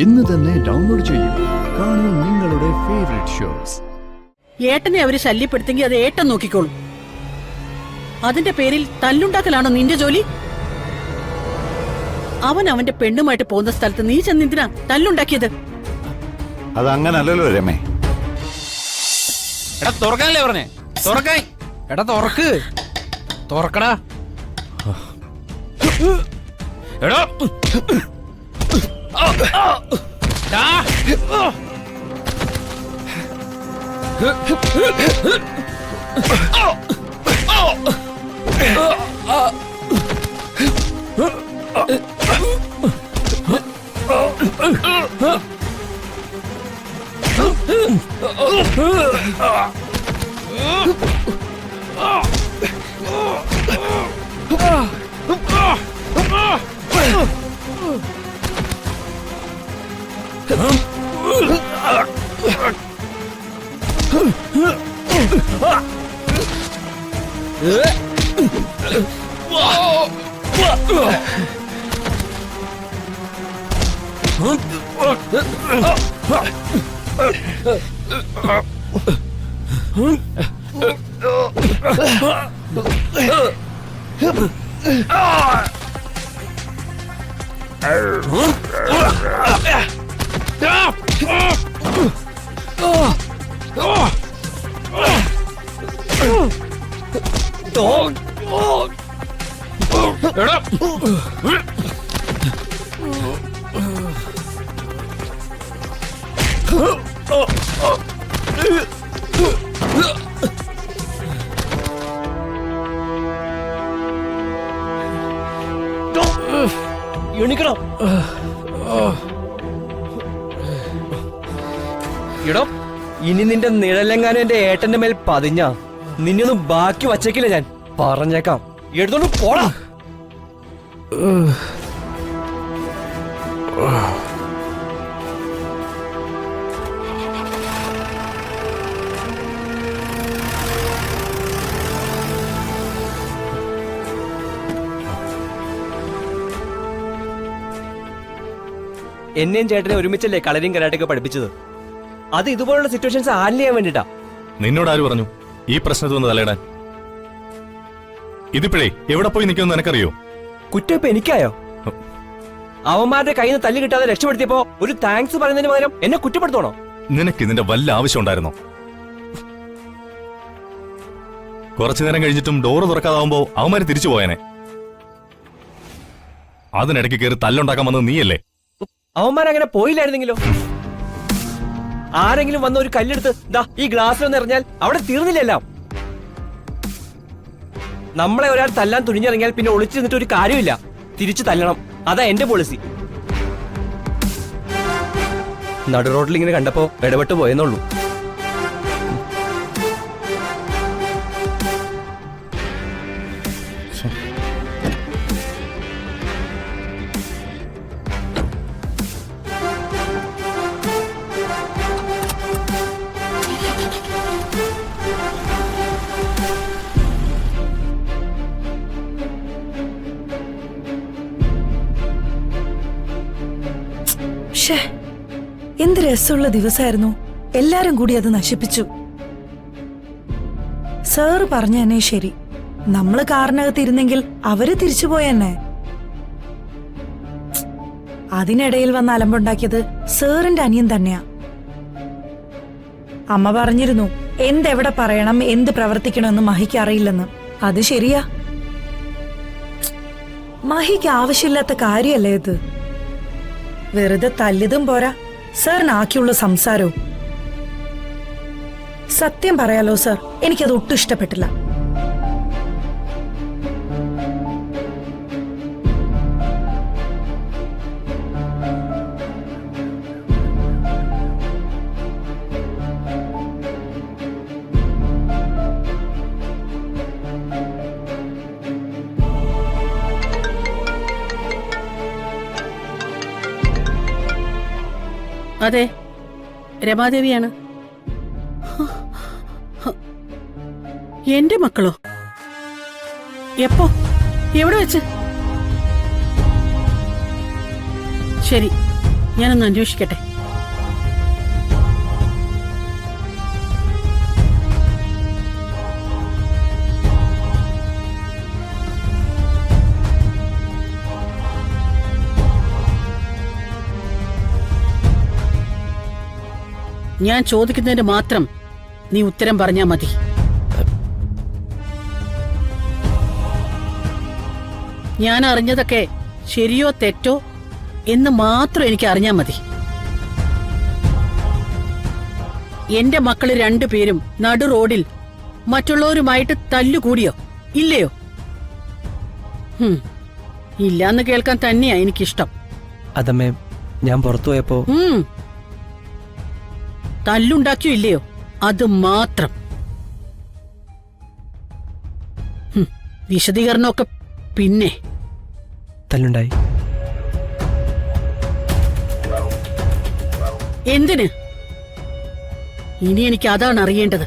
ഇന്ന് തന്നെ ഡൗൺലോഡ് ചെയ്യൂ. കാണൂ നിങ്ങളുടെ ഫേവറേറ്റ് ഷോസ്. ഏട്ടനെ അവര് ശല്യപ്പെടുത്തെങ്കിൽ അത് ഏട്ടൻ നോക്കിക്കോളും. അതിന്റെ പേരിൽ തല്ലുണ്ടാക്കലാണോ നിന്റെ ജോലി? അവൻ അവന്റെ പെണ്ണുമായിട്ട് പോകുന്ന സ്ഥലത്ത് നീ ചെന്നെന്തിനാ തല്ലുണ്ടാക്കിയത്? അതങ്ങനല്ലോ രമേ. എടാ തുറക്കാനല്ലേ പറഞ്ഞേ? തുറക്കാൻ. എടാ തുറക്ക്. തുറക്കടാ. എടാ എണിക്കണം. ഇടോ, ഇനി നിന്റെ നിഴലെങ്ങാനും എന്റെ ഏട്ടന്റെ മേൽ പതിഞ്ഞ നിന്നൊന്നും ബാക്കി വച്ചേക്കില്ല. ഞാൻ പറഞ്ഞേക്കാം. എടുത്തോണ്ട് പോടാ. എന്നെയും ചേട്ടനെ ഒരുമിച്ചല്ലേ കളരിയും കരാട്ടൊക്കെ പഠിപ്പിച്ചത്? അത് ഇതുപോലുള്ള സിറ്റുവേഷൻസ് ഹാൻഡിൽ ചെയ്യാൻ വേണ്ടിട്ടാ. നിന്നോട് ആര് പറഞ്ഞു ഈ പ്രശ്നത്തിൽ ഒന്ന് തലയിടാൻ? ഇതിപ്പോഴേ എവിടെ പോയി നിൽക്കുമെന്ന് നിനക്കറിയോ? കുറ്റം ഇപ്പൊ എനിക്കായോ? അവന്മാരുടെ കയ്യിൽ നിന്ന് തല്ല് കിട്ടാതെ രക്ഷപ്പെടുത്തിയപ്പോ ഒരു താങ്ക്സ് പറയുന്നതിന് പകരം എന്നെ കുറ്റപ്പെടുത്തണോ? നിനക്ക് ഇതിന്റെ വല്ല ആവശ്യം ഉണ്ടായിരുന്നോ? കുറച്ചു നേരം കഴിഞ്ഞിട്ടും ഡോറ് തുറക്കാതാവുമ്പോ അവന്മാര് തിരിച്ചു പോയനെ. അതിനിടയ്ക്ക് കയറി തല്ലുണ്ടാക്കാൻ വന്നത് നീയല്ലേ? അവന്മാരങ്ങനെ പോയില്ലായിരുന്നെങ്കിലോ? ആരെങ്കിലും വന്ന ഒരു കല്ലെടുത്ത് ദാ ഈ ഗ്ലാസ്സിലൊന്ന് എറിഞ്ഞാൽ അവിടെ തീർന്നില്ലെല്ലാം. നമ്മളെ ഒരാൾ തല്ലാൻ തുനിഞ്ഞിറങ്ങിയാൽ പിന്നെ ഒളിച്ചു നിന്നിട്ട് ഒരു കാര്യമില്ല. തിരിച്ചു തല്ലണം. അതാ എന്റെ പോളിസി. നടു റോഡിൽ ഇങ്ങനെ കണ്ടപ്പോ ഇടപെട്ട് പോയെന്നുള്ളൂ. എന്ത് രസമുള്ള ദിവസമായിരുന്നു. എല്ലാരും കൂടി അത് നശിപ്പിച്ചു. സാറ് പറഞ്ഞ തന്നെ ശരി. നമ്മള് കാറിനകത്ത് ഇരുന്നെങ്കിൽ അവര് തിരിച്ചു പോയെന്നെ. അതിനിടയിൽ വന്ന് അലമ്പുണ്ടാക്കിയത് സാറിന്റെ അനിയൻ തന്നെയാ. അമ്മ പറഞ്ഞിരുന്നു എന്തെവിടെ പറയണം എന്ത് പ്രവർത്തിക്കണമെന്ന് മഹിക്ക് അറിയില്ലെന്ന്. അത് ശരിയാ. മഹിക്ക് ആവശ്യമില്ലാത്ത കാര്യല്ലേ ഇത്. വെറുതെ തല്ലിതും പോരാ, സാറിനാക്കിയുള്ള സംസാരവും. സത്യം പറയാലോ സാർ, എനിക്കത് ഒട്ടും ഇഷ്ടപ്പെട്ടില്ല. അതെ, രമാദേവിയാണ്. എന്റെ മക്കളോ? എപ്പോ? എവിടെ വെച്ച്? ശരി, ഞാനൊന്ന് അന്വേഷിക്കട്ടെ. ഞാൻ ചോദിക്കുന്നതിന് മാത്രം നീ ഉത്തരം പറഞ്ഞാ മതി. ഞാൻ അറിഞ്ഞതൊക്കെ ശരിയോ തെറ്റോ എന്ന് മാത്രം എനിക്ക് അറിഞ്ഞാ മതി. എന്റെ മക്കള് രണ്ടുപേരും നടു റോഡിൽ മറ്റുള്ളവരുമായിട്ട് തല്ലുകൂടിയോ ഇല്ലയോ? ഇല്ലാന്ന് കേൾക്കാൻ തന്നെയാ എനിക്കിഷ്ടം. അതമ്മേ, ഞാൻ പുറത്തു പോയപ്പോ തല്ലുണ്ടാക്കിയോ ഇല്ലയോ അത് മാത്രം. വിശദീകരണമൊക്കെ പിന്നെ. തല്ലുണ്ടായി. എന്തിന്? ഇനി എനിക്ക് അതാണ് അറിയേണ്ടത്.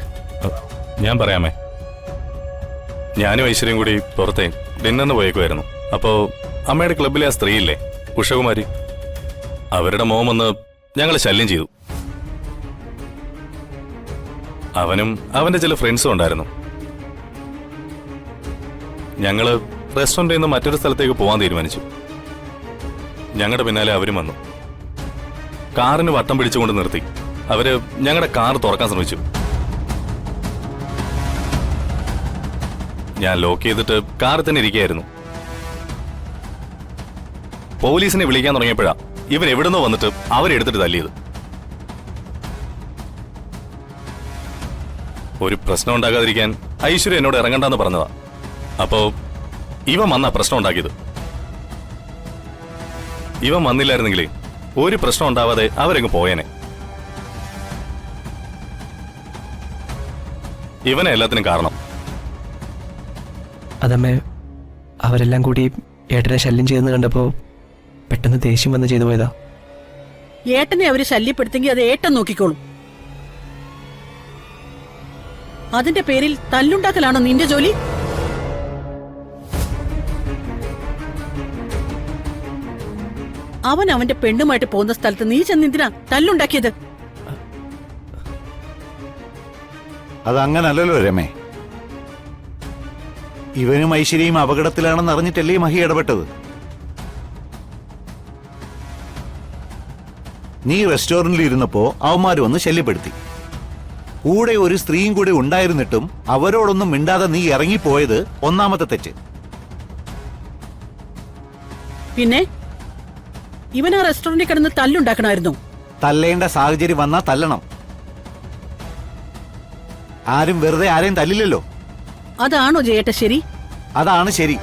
ഞാൻ പറയാമേ. ഞാനും ഐശ്വര്യം കൂടി പുറത്തെ ഡിന്നറിന് പോയേക്കുമായിരുന്നു. അപ്പോ അമ്മയുടെ ക്ലബിലെ ആ സ്ത്രീയില്ലേ, ഉഷകുമാരി, അവരുടെ മോൻ വന്ന് ഞങ്ങളെ ശല്യം ചെയ്തു. അവനും അവന്റെ ചില ഫ്രണ്ട്സും ഉണ്ടായിരുന്നു. ഞങ്ങള് റെസ്റ്റോറന്റിൽ നിന്ന് മറ്റൊരു സ്ഥലത്തേക്ക് പോകാൻ തീരുമാനിച്ചു. ഞങ്ങളുടെ പിന്നാലെ അവരും വന്നു. കാറിന് വട്ടം പിടിച്ചുകൊണ്ട് നിർത്തി. അവര് ഞങ്ങളുടെ കാർ തുറക്കാൻ ശ്രമിച്ചു. ഞാൻ ലോക്ക് ചെയ്തിട്ട് കാറിൽ തന്നെ ഇരിക്കുകയായിരുന്നു. പോലീസിനെ വിളിക്കാൻ തുടങ്ങിയപ്പോഴാ ഇവൻ എവിടുന്നോ വന്നിട്ട് അവരെടുത്തിട്ട് തല്ലിയത്. ഒരു പ്രശ്നം ഉണ്ടാകാതിരിക്കാൻ ഐശ്വര്യ എന്നോട് ഇറങ്ങണ്ടെന്ന് പറഞ്ഞതാ. അപ്പോ ഇവൻ വന്നാ പ്രശ്നം ഉണ്ടാക്കിയത്. ഇവൻ വന്നില്ലായിരുന്നെങ്കിലേ ഒരു പ്രശ്നം ഉണ്ടാവാതെ അവരെങ്ങ് പോയേനെ. ഇവനെ എല്ലാത്തിനും കാരണം. അതമ്മേ, അവരെല്ലാം കൂടി ഏട്ടനെ ശല്യം ചെയ്യുന്ന കണ്ടപ്പോ പെട്ടെന്ന് ദേഷ്യം വന്ന് ചെയ്തു പോയതാ. ഏട്ടനെ അവര് ശല്യപ്പെടുത്തെങ്കിൽ അത് ഏട്ടൻ നോക്കിക്കോളും. അതിന്റെ പേരിൽ തല്ലുണ്ടാക്കലാണോ നിന്റെ ജോലി? അവൻ അവന്റെ പെണ്ണുമായിട്ട് പോകുന്ന സ്ഥലത്ത് നീ ചെന്നെന്തിനാ തല്ലുണ്ടാക്കിയത്? അതങ്ങനല്ലല്ലോ രമേ. ഇവനും ഐശ്വര്യയും അപകടത്തിലാണെന്ന് അറിഞ്ഞിട്ടല്ലേ മഹി ഇടപെട്ടത്. നീ റെസ്റ്റോറന്റിൽ ഇരുന്നപ്പോ അവന്മാര് വന്ന് ശല്യപ്പെടുത്തി. കൂടെ ഒരു സ്ത്രീയും കൂടെ ഉണ്ടായിരുന്നിട്ടും അവരോടൊന്നും മിണ്ടാതെ നീ ഇറങ്ങിപ്പോയത് ഒന്നാമത്തെ തെറ്റ്. പിന്നെ ഇവൻ ആ റെസ്റ്റോറന്റിൽ കിടന്ന് തല്ലുണ്ടാക്കണമായിരുന്നു. തല്ലേണ്ട സാഹചര്യം വന്നാ തല്ലണം. ആരും വെറുതെ ആരെയും തല്ലില്ലല്ലോ. അതാണോ ജയേട്ട ശരി? അതാണ് ശരി.